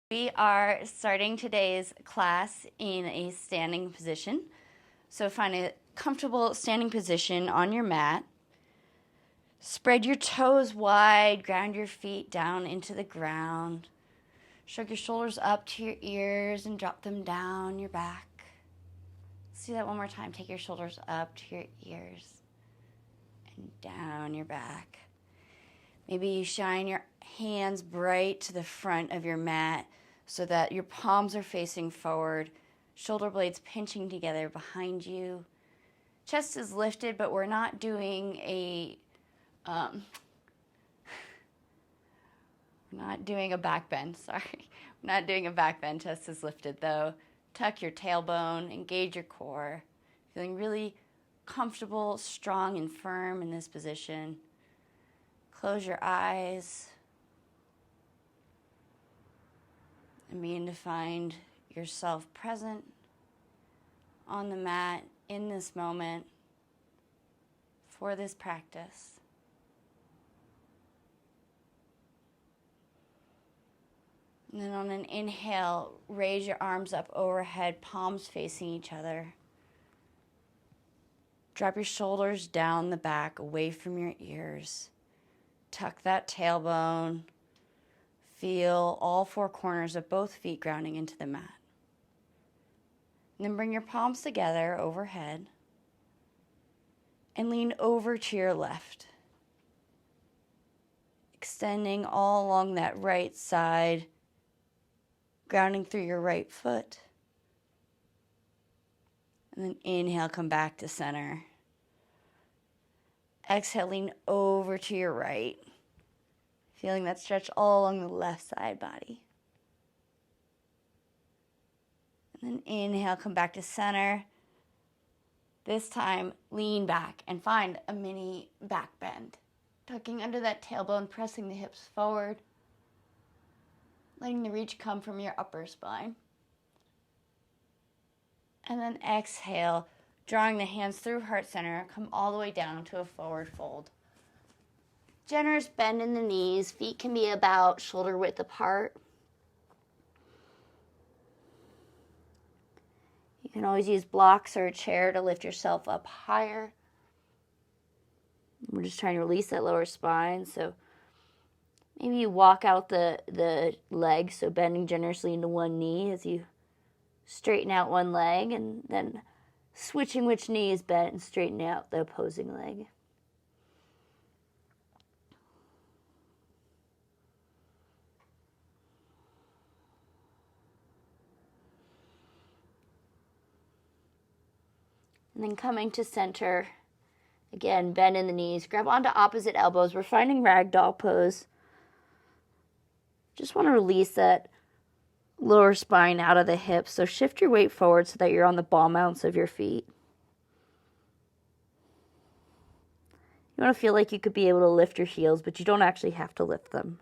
We are starting today's class in a standing position. So find a comfortable standing position on your mat. Spread your toes wide, ground your feet down into the ground. Shrug your shoulders up to your ears and drop them down your back. Let's do that one more time. Take your shoulders up to your ears and down your back. Maybe you shine your hands bright to the front of your mat so that your palms are facing forward, shoulder blades pinching together behind you. Chest is lifted, but we're not doing a back bend. Sorry, we're not doing a back bend. Chest is lifted though. Tuck your tailbone, engage your core. Feeling really comfortable, strong, and firm in this position. Close your eyes and begin to find yourself present on the mat in this moment for this practice. And then on an inhale, raise your arms up overhead, palms facing each other. Drop your shoulders down the back, away from your ears. Tuck that tailbone. Feel all four corners of both feet grounding into the mat. And then bring your palms together overhead and lean over to your left, extending all along that right side, grounding through your right foot. And then inhale, come back to center. Exhale, lean over to your right, feeling that stretch all along the left side body. And then inhale, come back to center. This time, lean back and find a mini back bend. Tucking under that tailbone, pressing the hips forward. Letting the reach come from your upper spine. And then exhale, drawing the hands through heart center, come all the way down to a forward fold. Generous bend in the knees. Feet can be about shoulder width apart. You can always use blocks or a chair to lift yourself up higher. We're just trying to release that lower spine. So maybe you walk out the leg, so bending generously into one knee as you straighten out one leg, and then switching which knee is bent and straighten out the opposing leg. And then coming to center, again, bend in the knees, grab onto opposite elbows. We're finding ragdoll pose. Just want to release that lower spine out of the hips. So shift your weight forward so that you're on the ball mounts of your feet. You want to feel like you could be able to lift your heels, but you don't actually have to lift them.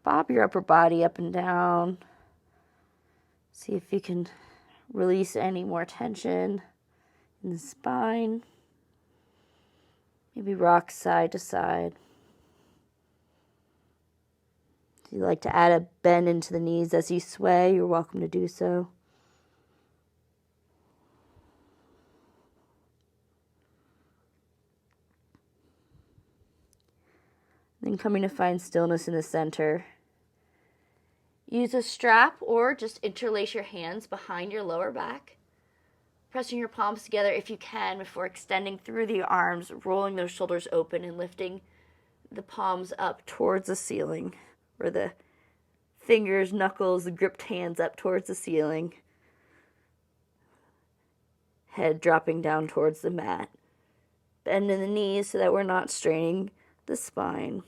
Bob your upper body up and down. See if you can release any more tension in the spine. Maybe rock side to side. If you like to add a bend into the knees as you sway, you're welcome to do so. Then coming to find stillness in the center. Use a strap or just interlace your hands behind your lower back. Pressing your palms together if you can before extending through the arms, rolling those shoulders open and lifting the palms up towards the ceiling, or the fingers, knuckles, the gripped hands up towards the ceiling. Head dropping down towards the mat. Bend in the knees so that we're not straining the spine.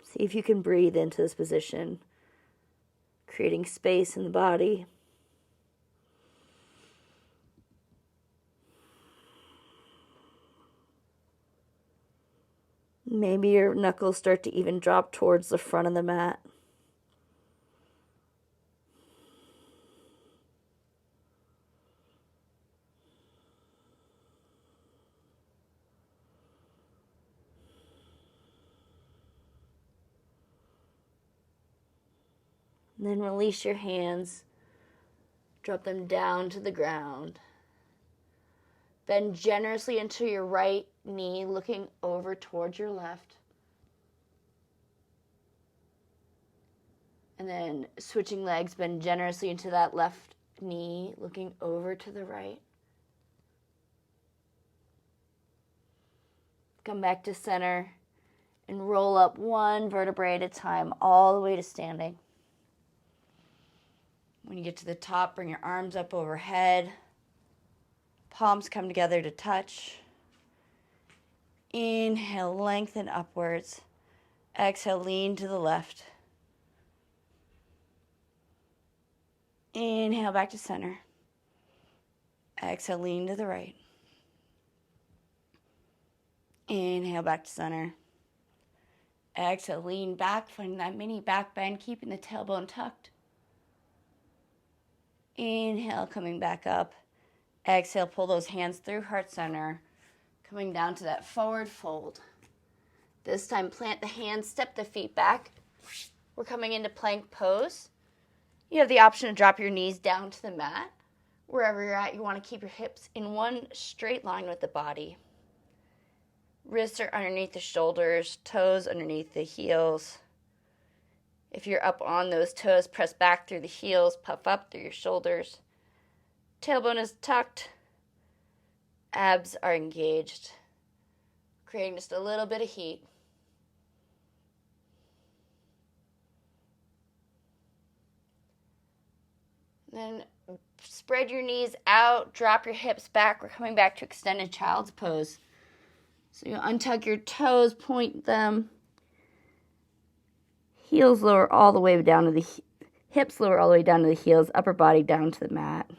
See if you can breathe into this position, creating space in the body. Maybe your knuckles start to even drop towards the front of the mat. And then release your hands. Drop them down to the ground. Bend generously into your right knee, looking over towards your left. And then switching legs, bend generously into that left knee, looking over to the right. Come back to center and roll up one vertebrae at a time, all the way to standing. When you get to the top, bring your arms up overhead. Palms come together to touch. Inhale, lengthen upwards. Exhale, lean to the left. Inhale, back to center. Exhale, lean to the right. Inhale, back to center. Exhale, lean back, finding that mini back bend, keeping the tailbone tucked. Inhale, coming back up. Exhale, pull those hands through heart center, coming down to that forward fold. This time, plant the hands, step the feet back. We're coming into plank pose. You have the option to drop your knees down to the mat. Wherever you're at, you want to keep your hips in one straight line with the body. Wrists are underneath the shoulders, toes underneath the heels. If you're up on those toes, press back through the heels, puff up through your shoulders. Tailbone is tucked. Abs are engaged, creating just a little bit of heat. Then spread your knees out, drop your hips back. We're coming back to extended child's pose. So you untuck your toes, point them. Heels lower all the way down to the hips, lower all the way down to the heels, upper body down to the mat.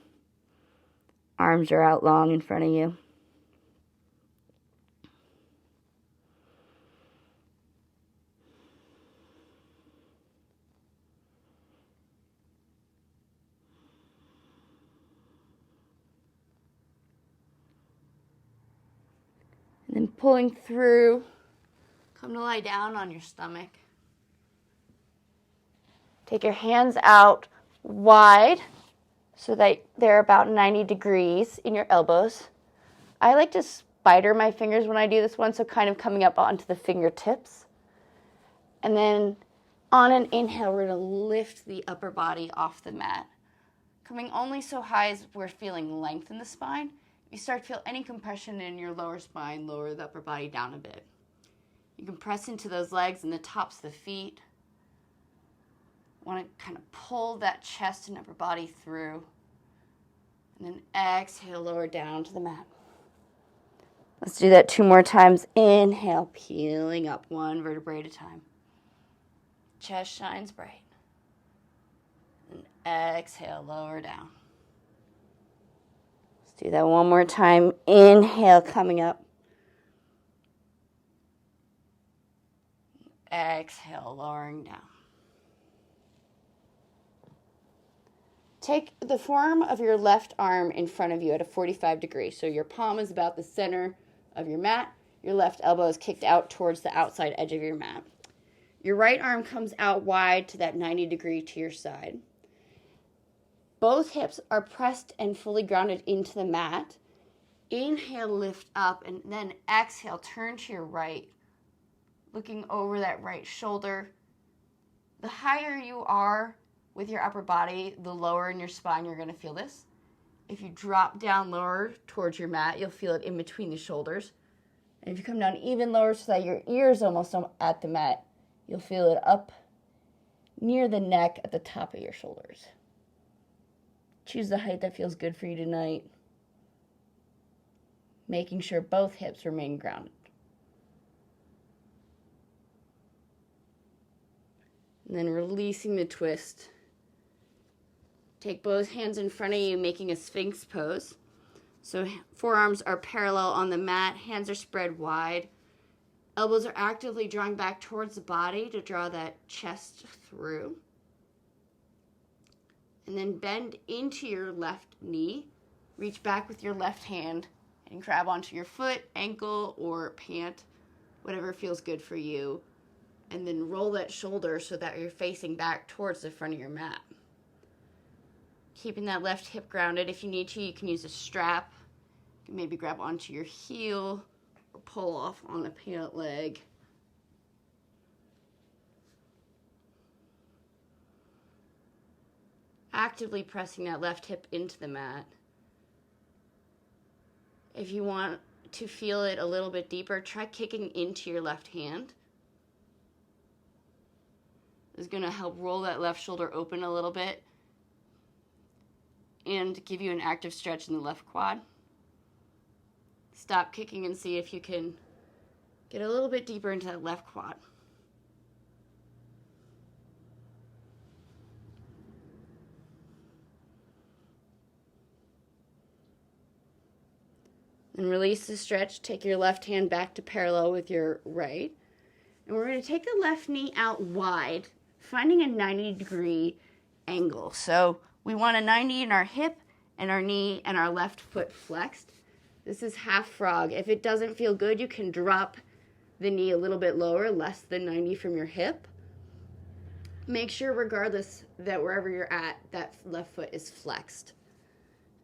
Arms are out long in front of you. And then pulling through, come to lie down on your stomach. Take your hands out wide so that they're about 90 degrees in your elbows. I like to spider my fingers when I do this one, so kind of coming up onto the fingertips. And then on an inhale, we're going to lift the upper body off the mat. Coming only so high as we're feeling length in the spine. If you start to feel any compression in your lower spine, lower the upper body down a bit. You can press into those legs and the tops of the feet. Want to kind of pull that chest and upper body through. And then exhale, lower down to the mat. Let's do that 2 more times. Inhale, peeling up one vertebrae at a time. Chest shines bright. And exhale, lower down. Let's do that 1 more time. Inhale, coming up. Exhale, lowering down. Take the forearm of your left arm in front of you at a 45 degrees. So your palm is about the center of your mat. Your left elbow is kicked out towards the outside edge of your mat. Your right arm comes out wide to that 90 degree to your side. Both hips are pressed and fully grounded into the mat. Inhale, lift up, and then exhale, turn to your right, looking over that right shoulder. The higher you are with your upper body, the lower in your spine you're going to feel this. If you drop down lower towards your mat, you'll feel it in between the shoulders. And if you come down even lower so that your ear's almost at the mat, you'll feel it up near the neck at the top of your shoulders. Choose the height that feels good for you tonight, making sure both hips remain grounded. And then releasing the twist. Take both hands in front of you, making a Sphinx pose. So forearms are parallel on the mat, hands are spread wide. Elbows are actively drawing back towards the body to draw that chest through. And then bend into your left knee. Reach back with your left hand and grab onto your foot, ankle, or pant, whatever feels good for you. and then roll that shoulder so that you're facing back towards the front of your mat. Keeping that left hip grounded. If you need to, you can use a strap. You can maybe grab onto your heel or pull off on a pant leg. Actively pressing that left hip into the mat. If you want to feel it a little bit deeper, try kicking into your left hand. It's going to help roll that left shoulder open a little bit and give you an active stretch in the left quad. Stop kicking and see if you can get a little bit deeper into that left quad. And release the stretch. Take your left hand back to parallel with your right. And we're going to take the left knee out wide, finding a 90-degree angle. So we want a 90 in our hip and our knee and our left foot flexed. This is half frog. If it doesn't feel good, you can drop the knee a little bit lower, less than 90 from your hip. Make sure, regardless, that wherever you're at, that left foot is flexed.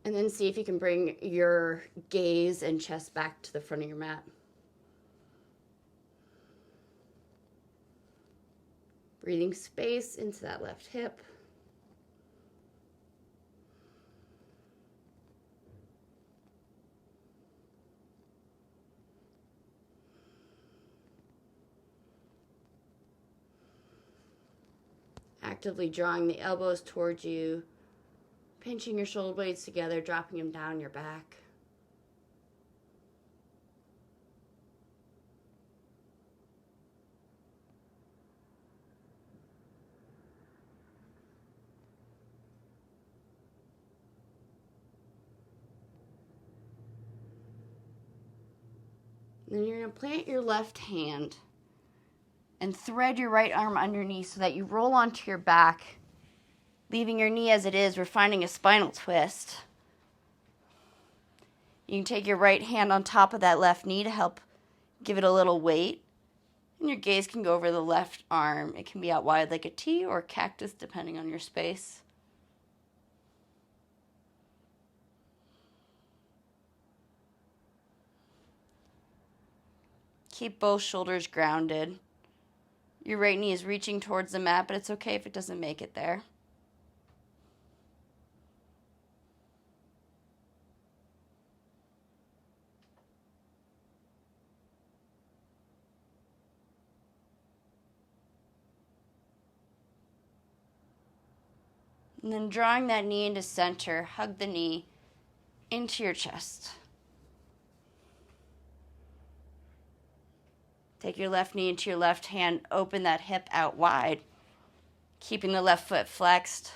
And then see if you can bring your gaze and chest back to the front of your mat. Breathing space into that left hip. Actively drawing the elbows towards you, pinching your shoulder blades together, dropping them down your back. Then you're going to plant your left hand and thread your right arm underneath so that you roll onto your back, leaving your knee as it is. We're finding a spinal twist. You can take your right hand on top of that left knee to help give it a little weight. And your gaze can go over the left arm. It can be out wide like a T or a cactus, depending on your space. Keep both shoulders grounded. Your right knee is reaching towards the mat, but it's okay if it doesn't make it there. And then drawing that knee into center, hug the knee into your chest. Take your left knee into your left hand, open that hip out wide, keeping the left foot flexed.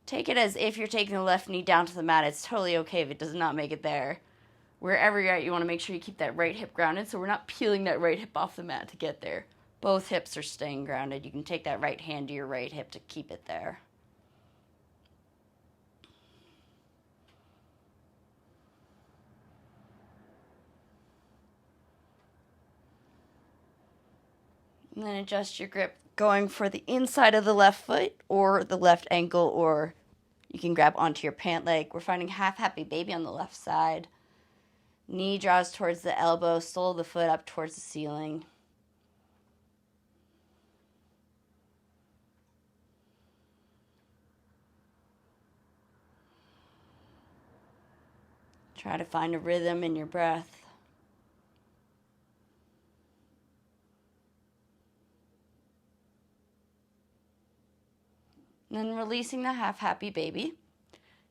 Take it as if you're taking the left knee down to the mat. It's totally okay if it does not make it there. Wherever you're at, you want to make sure you keep that right hip grounded so we're not peeling that right hip off the mat to get there. Both hips are staying grounded. You can take that right hand to your right hip to keep it there. And then adjust your grip, going for the inside of the left foot or the left ankle, or you can grab onto your pant leg. We're finding half happy baby on the left side. Knee draws towards the elbow, sole of the foot up towards the ceiling. Try to find a rhythm in your breath. And then releasing the half happy baby.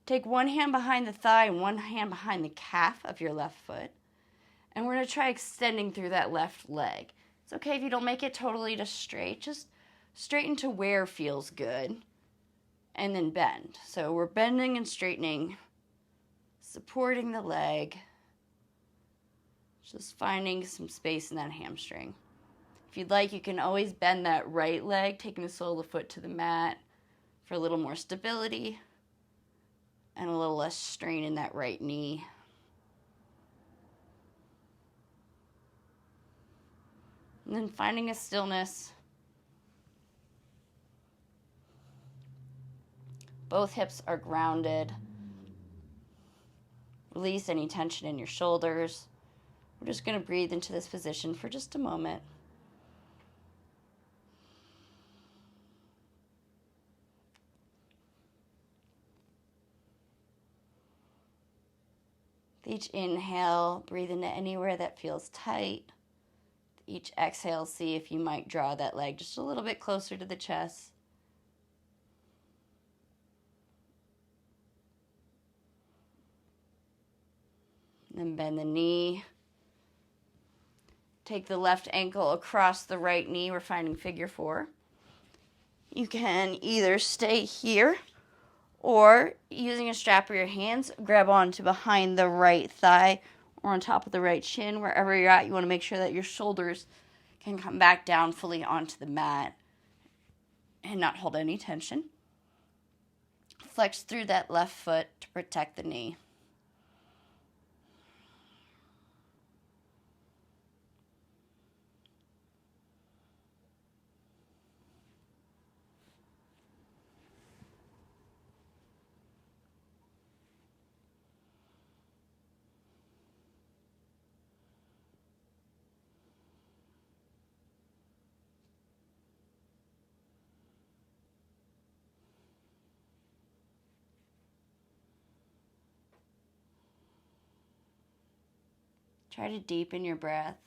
Take one hand behind the thigh and one hand behind the calf of your left foot. And we're going to try extending through that left leg. It's okay if you don't make it totally to straight. Just straighten to where feels good. And then bend. So we're bending and straightening, supporting the leg. Just finding some space in that hamstring. If you'd like, you can always bend that right leg, taking the sole of the foot to the mat for a little more stability and a little less strain in that right knee. And then finding a stillness. Both hips are grounded. Release any tension in your shoulders. We're just going to breathe into this position for just a moment. With each inhale, breathe into anywhere that feels tight. With each exhale, see if you might draw that leg just a little bit closer to the chest. Then bend the knee. Take the left ankle across the right knee. We're finding figure four. You can either stay here or using a strap or your hands, grab onto behind the right thigh or on top of the right shin. Wherever you're at, you want to make sure that your shoulders can come back down fully onto the mat and not hold any tension. Flex through that left foot to protect the knee. Try to deepen your breath,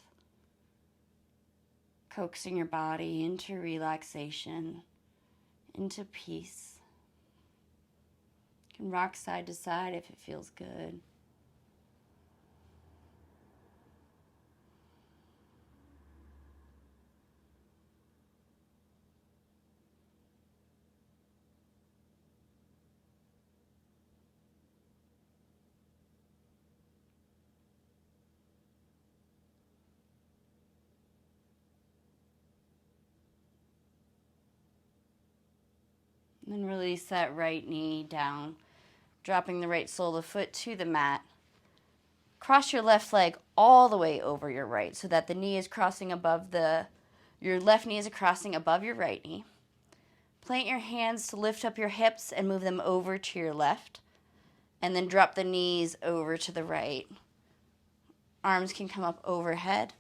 coaxing your body into relaxation, into peace. You can rock side to side if it feels good. And then release that right knee down, dropping the right sole of the foot to the mat. Cross your left leg all the way over your right so that the knee is crossing above your left knee is crossing above your right knee. Plant your hands to lift up your hips and move them over to your left. And then drop the knees over to the right. Arms can come up overhead.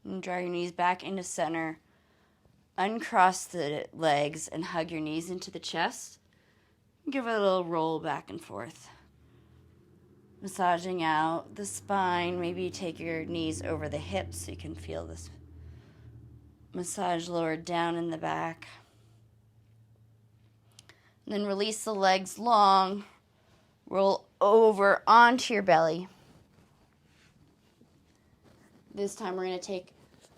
And draw your knees back into center. Uncross the legs and hug your knees into the chest. Give it a little roll back and forth. Massaging out the spine. Maybe take your knees over the hips so you can feel this massage lower down in the back. And then release the legs long. Roll over onto your belly. This time we're going to take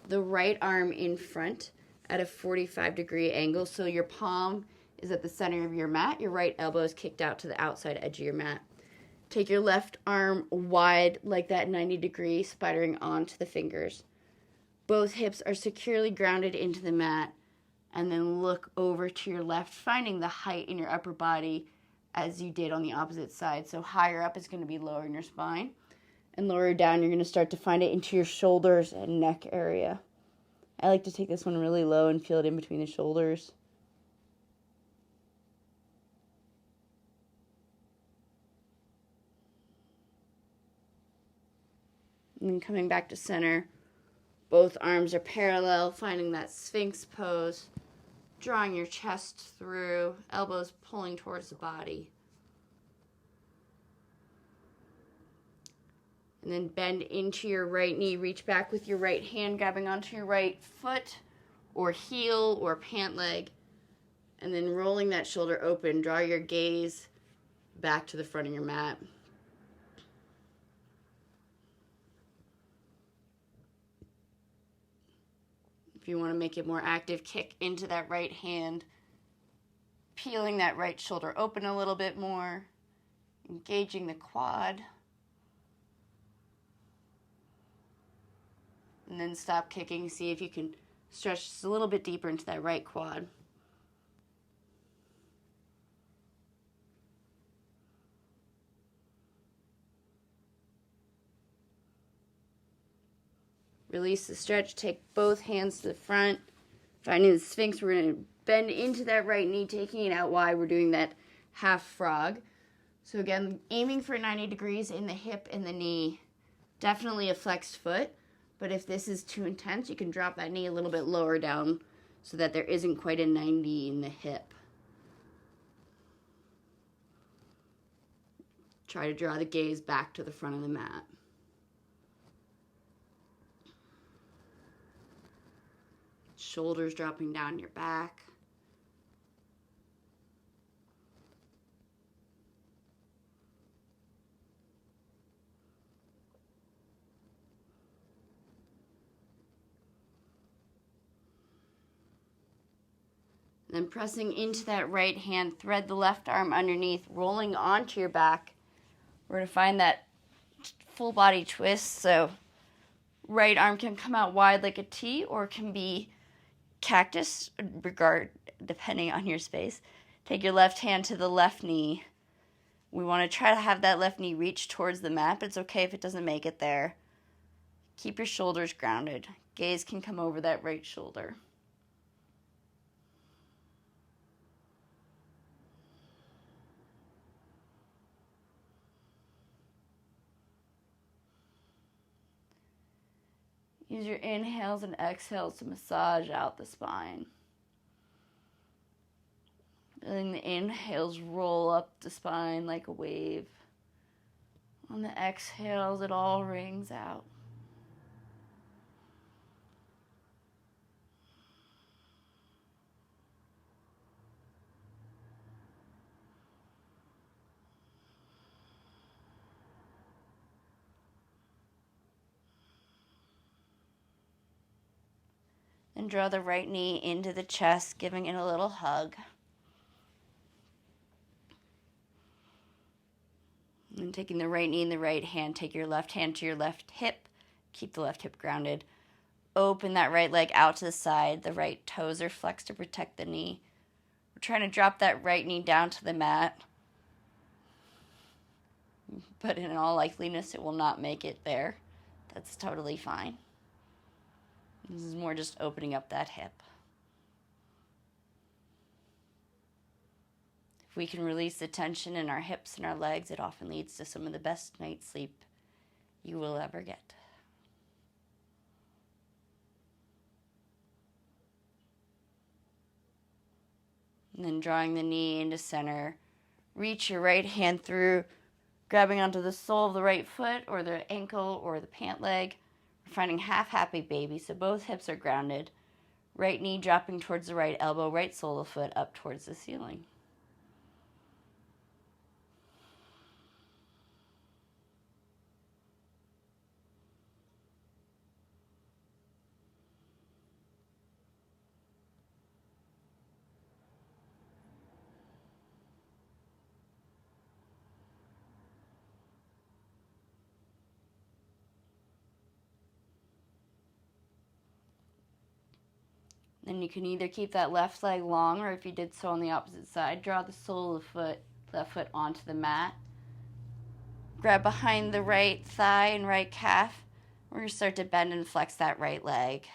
the right arm in front at a 45-degree angle. So your palm is at the center of your mat. Your right elbow is kicked out to the outside edge of your mat. Take your left arm wide like that 90-degree, spidering onto the fingers. Both hips are securely grounded into the mat. And then look over to your left, finding the height in your upper body as you did on the opposite side. So higher up is going to be lower in your spine. And lower down, you're going to start to find it into your shoulders and neck area. I like to take this one really low and feel it in between the shoulders. And then coming back to center, both arms are parallel, finding that Sphinx pose, drawing your chest through, elbows pulling towards the body. And then bend into your right knee. Reach back with your right hand, grabbing onto your right foot or heel or pant leg. And then rolling that shoulder open. Draw your gaze back to the front of your mat. If you want to make it more active, kick into that right hand, peeling that right shoulder open a little bit more, engaging the quad. And then stop kicking, see if you can stretch just a little bit deeper into that right quad. Release the stretch, take both hands to the front. Finding the Sphinx, we're going to bend into that right knee, taking it out wide. We're doing that half frog. So again, aiming for 90 degrees in the hip and the knee. Definitely a flexed foot, but if this is too intense, you can drop that knee a little bit lower down so that there isn't quite a 90 in the hip. Try to draw the gaze back to the front of the mat. Shoulders dropping down your back. Then pressing into that right hand, thread the left arm underneath, rolling onto your back. We're going to find that full body twist. So right arm can come out wide like a T or can be cactus, depending on your space. Take your left hand to the left knee. We want to try to have that left knee reach towards the mat, but it's okay if it doesn't make it there. Keep your shoulders grounded. Gaze can come over that right shoulder. Use your inhales and exhales to massage out the spine. Letting the inhales roll up the spine like a wave. On the exhales, it all rings out. And draw the right knee into the chest, giving it a little hug. And taking the right knee in the right hand, take your left hand to your left hip. Keep the left hip grounded. Open that right leg out to the side. The right toes are flexed to protect the knee. We're trying to drop that right knee down to the mat. But in all likeliness, it will not make it there. That's totally fine. This is more just opening up that hip. If we can release the tension in our hips and our legs, it often leads to some of the best night's sleep you will ever get. And then drawing the knee into center, reach your right hand through, grabbing onto the sole of the right foot or the ankle or the pant leg. We're finding half happy baby, so both hips are grounded. Right knee dropping towards the right elbow, right sole of the foot up towards the ceiling. Then you can either keep that left leg long, or if you did so on the opposite side, draw the sole of the foot, left foot onto the mat. Grab behind the right thigh and right calf. We're going to start to bend and flex that right leg.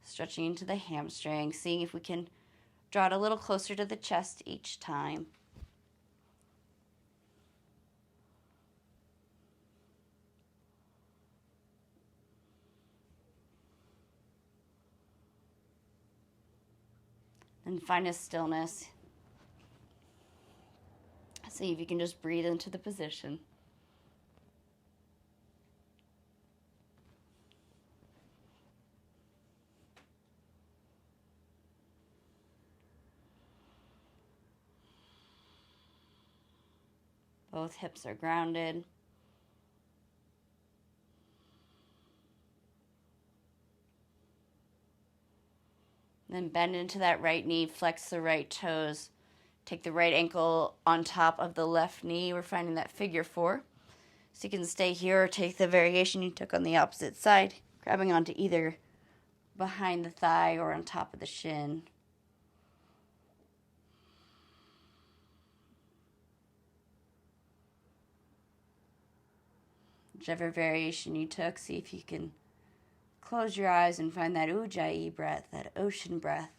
Stretching into the hamstring, seeing if we can draw it a little closer to the chest each time. And find a stillness. See if you can just breathe into the position. Both hips are grounded. Then bend into that right knee, flex the right toes. Take the right ankle on top of the left knee. We're finding that figure four. So you can stay here or take the variation you took on the opposite side, grabbing onto either behind the thigh or on top of the shin. Whichever variation you took, see if you can close your eyes and find that ujjayi breath, that ocean breath.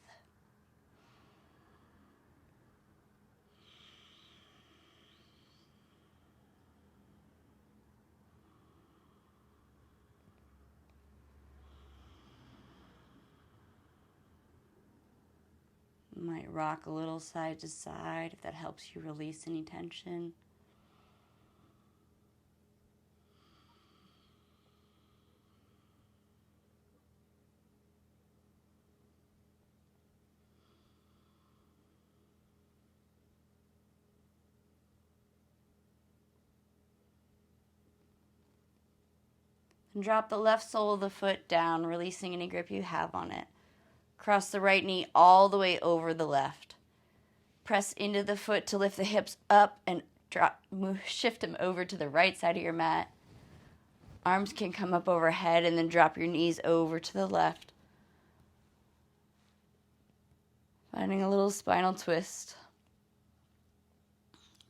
You might rock a little side to side if that helps you release any tension. And drop the left sole of the foot down, releasing any grip you have on it. Cross the right knee all the way over the left. Press into the foot to lift the hips up and shift them over to the right side of your mat. Arms can come up overhead and then drop your knees over to the left. Finding a little spinal twist.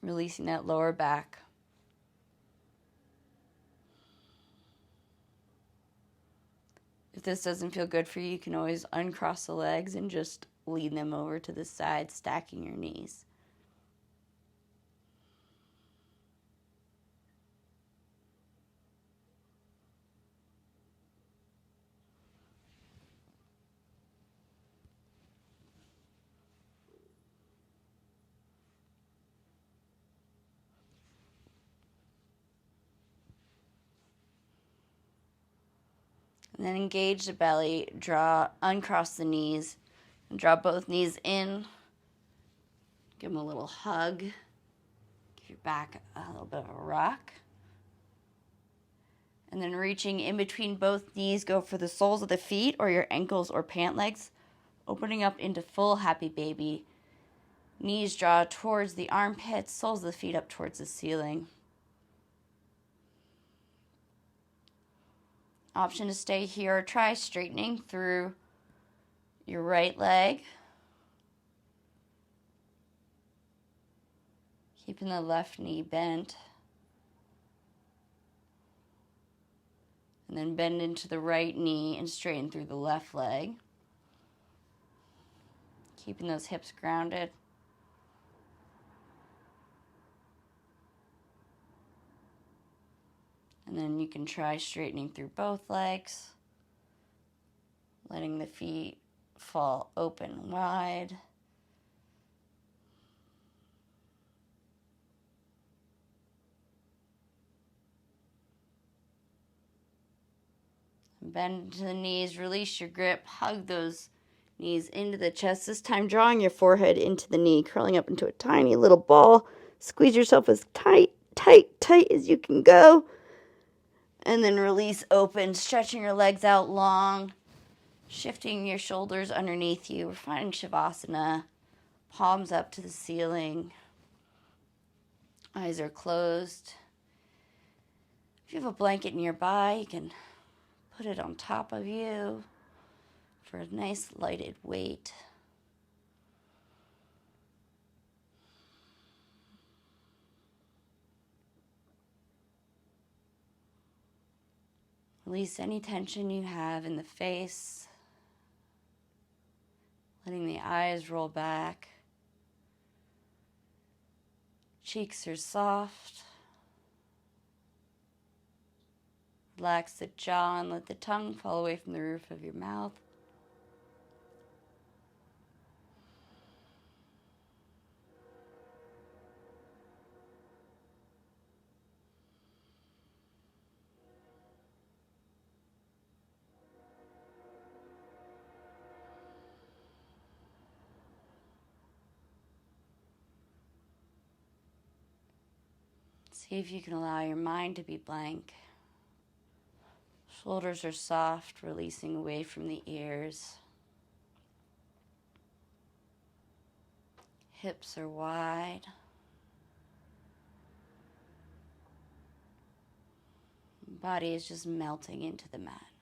Releasing that lower back. If this doesn't feel good for you, you can always uncross the legs and just lean them over to the side, stacking your knees. And then engage the belly, uncross the knees, and draw both knees in. Give them a little hug. Give your back a little bit of a rock. And then reaching in between both knees, go for the soles of the feet or your ankles or pant legs, opening up into full happy baby. Knees draw towards the armpits, soles of the feet up towards the ceiling. Option to stay here or try straightening through your right leg. Keeping the left knee bent. And then bend into the right knee and straighten through the left leg. Keeping those hips grounded. And then you can try straightening through both legs, letting the feet fall open wide. Bend to the knees, release your grip, hug those knees into the chest, this time drawing your forehead into the knee, curling up into a tiny little ball. Squeeze yourself as tight as you can go. And then release open, stretching your legs out long, shifting your shoulders underneath you. We're finding Shavasana, palms up to the ceiling. Eyes are closed. If you have a blanket nearby, you can put it on top of you for a nice lighted weight. Release any tension you have in the face, letting the eyes roll back. Cheeks are soft. Relax the jaw and let the tongue fall away from the roof of your mouth. See if you can allow your mind to be blank. Shoulders are soft, releasing away from the ears. Hips are wide. Body is just melting into the mat.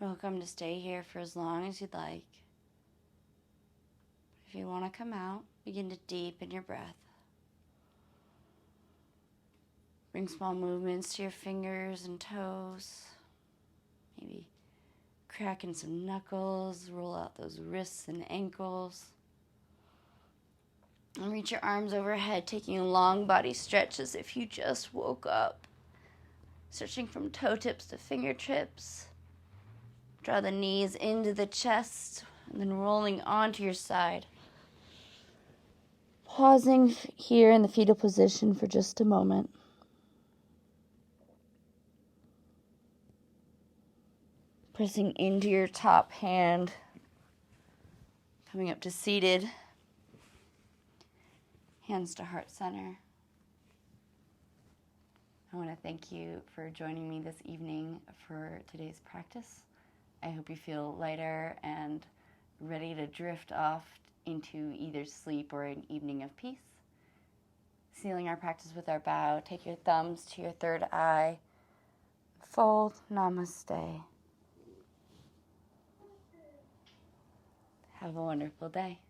You're welcome to stay here for as long as you'd like. If you want to come out, begin to deepen your breath. Bring small movements to your fingers and toes. Maybe cracking some knuckles, roll out those wrists and ankles. And reach your arms overhead, taking a long body stretch as if you just woke up. Stretching from toe tips to fingertips. Draw the knees into the chest and then rolling onto your side. Pausing here in the fetal position for just a moment. Pressing into your top hand. Coming up to seated. Hands to heart center. I want to thank you for joining me this evening for today's practice. I hope you feel lighter and ready to drift off into either sleep or an evening of peace. Sealing our practice with our bow, take your thumbs to your third eye. Fold, namaste. Have a wonderful day.